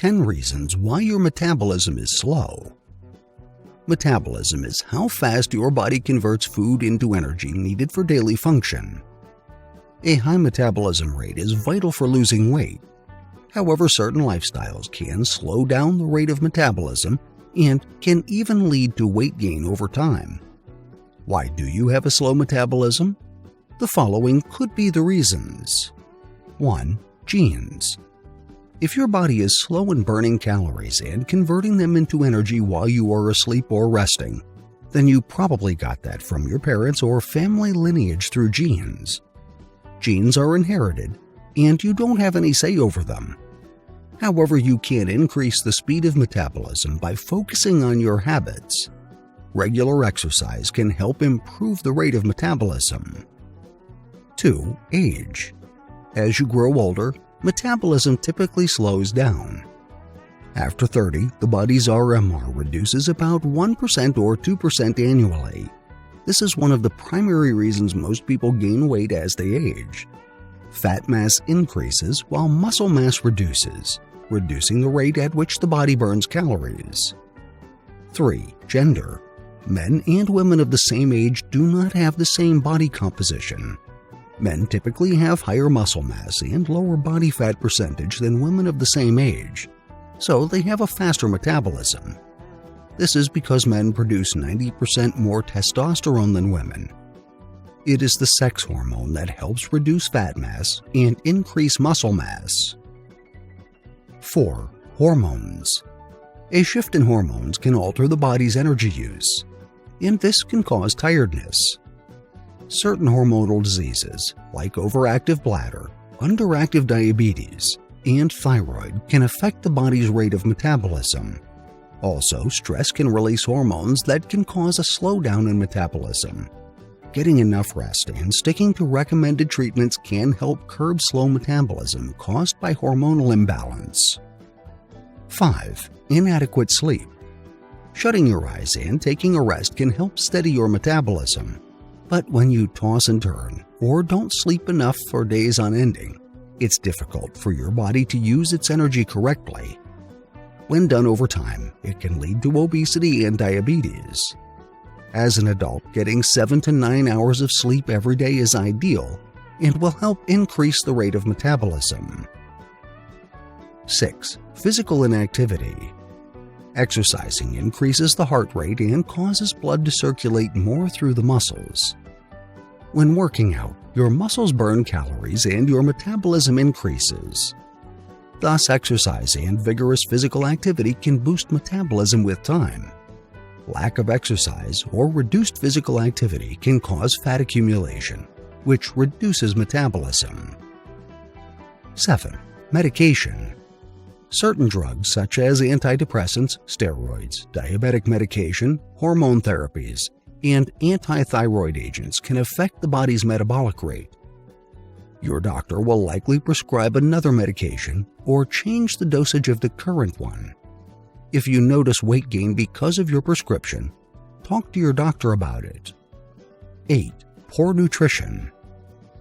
10 reasons why your metabolism is slow. Metabolism is how fast your body converts food into energy needed for daily function. A high metabolism rate is vital for losing weight. However, certain lifestyles can slow down the rate of metabolism and can even lead to weight gain over time. Why do you have a slow metabolism? The following could be the reasons. 1. Genes. If your body is slow in burning calories and converting them into energy while you are asleep or resting, then you probably got that from your parents or family lineage through genes. Genes are inherited, and you don't have any say over them. However, you can increase the speed of metabolism by focusing on your habits. Regular exercise can help improve the rate of metabolism. 2. Age. As you grow older, metabolism typically slows down. After 30, the body's RMR reduces about 1% or 2% annually. This is one of the primary reasons most people gain weight as they age. Fat mass increases while muscle mass reduces, reducing the rate at which the body burns calories. 3. Gender. Men and women of the same age do not have the same body composition. Men typically have higher muscle mass and lower body fat percentage than women of the same age, so they have a faster metabolism. This is because men produce 90% more testosterone than women. It is the sex hormone that helps reduce fat mass and increase muscle mass. 4. Hormones. A shift in hormones can alter the body's energy use, and this can cause tiredness. Certain hormonal diseases, like overactive bladder, underactive diabetes, and thyroid, can affect the body's rate of metabolism. Also, stress can release hormones that can cause a slowdown in metabolism. Getting enough rest and sticking to recommended treatments can help curb slow metabolism caused by hormonal imbalance. 5. Inadequate sleep. Shutting your eyes and taking a rest can help steady your metabolism. But when you toss and turn or don't sleep enough for days on ending, it's difficult for your body to use its energy correctly. When done over time, it can lead to obesity and diabetes. As an adult, getting 7 to 9 hours of sleep every day is ideal and will help increase the rate of metabolism. 6. Physical inactivity. Exercising increases the heart rate and causes blood to circulate more through the muscles. When working out, your muscles burn calories and your metabolism increases. Thus, exercise and vigorous physical activity can boost metabolism with time. Lack of exercise or reduced physical activity can cause fat accumulation, which reduces metabolism. 7. Medication. Certain drugs such as antidepressants, steroids, diabetic medication, hormone therapies, and anti-thyroid agents can affect the body's metabolic rate. Your doctor will likely prescribe another medication or change the dosage of the current one. If you notice weight gain because of your prescription, talk to your doctor about it. 8. Poor nutrition.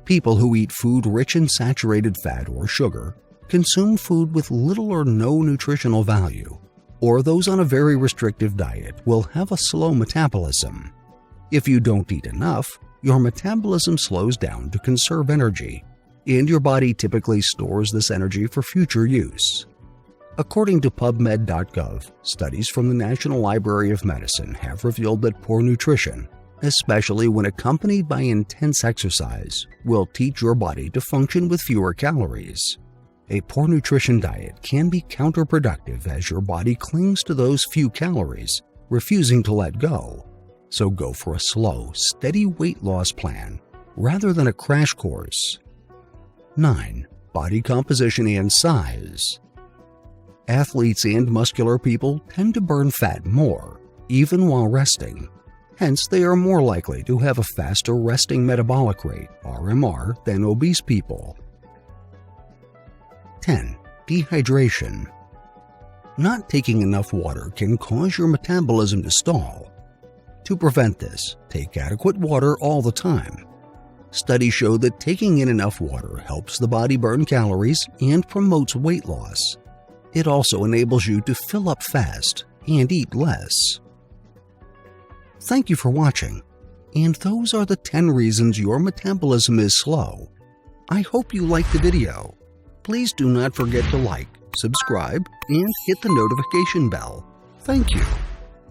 People who eat food rich in saturated fat or sugar consume food with little or no nutritional value, or those on a very restrictive diet will have a slow metabolism. If you don't eat enough, your metabolism slows down to conserve energy, and your body typically stores this energy for future use. According to PubMed.gov, studies from the National Library of Medicine have revealed that poor nutrition, especially when accompanied by intense exercise, will teach your body to function with fewer calories. A poor nutrition diet can be counterproductive as your body clings to those few calories, refusing to let go. So go for a slow, steady weight loss plan rather than a crash course. 9. Body composition and size. Athletes and muscular people tend to burn fat more, even while resting. Hence, they are more likely to have a faster resting metabolic rate, RMR, than obese people. 10. Dehydration. Not taking enough water can cause your metabolism to stall. To prevent this, take adequate water all the time. Studies show that taking in enough water helps the body burn calories and promotes weight loss. It also enables you to fill up fast and eat less. Thank you for watching, and those are the 10 reasons your metabolism is slow. I hope you liked the video. Please do not forget to like, subscribe, and hit the notification bell. Thank you.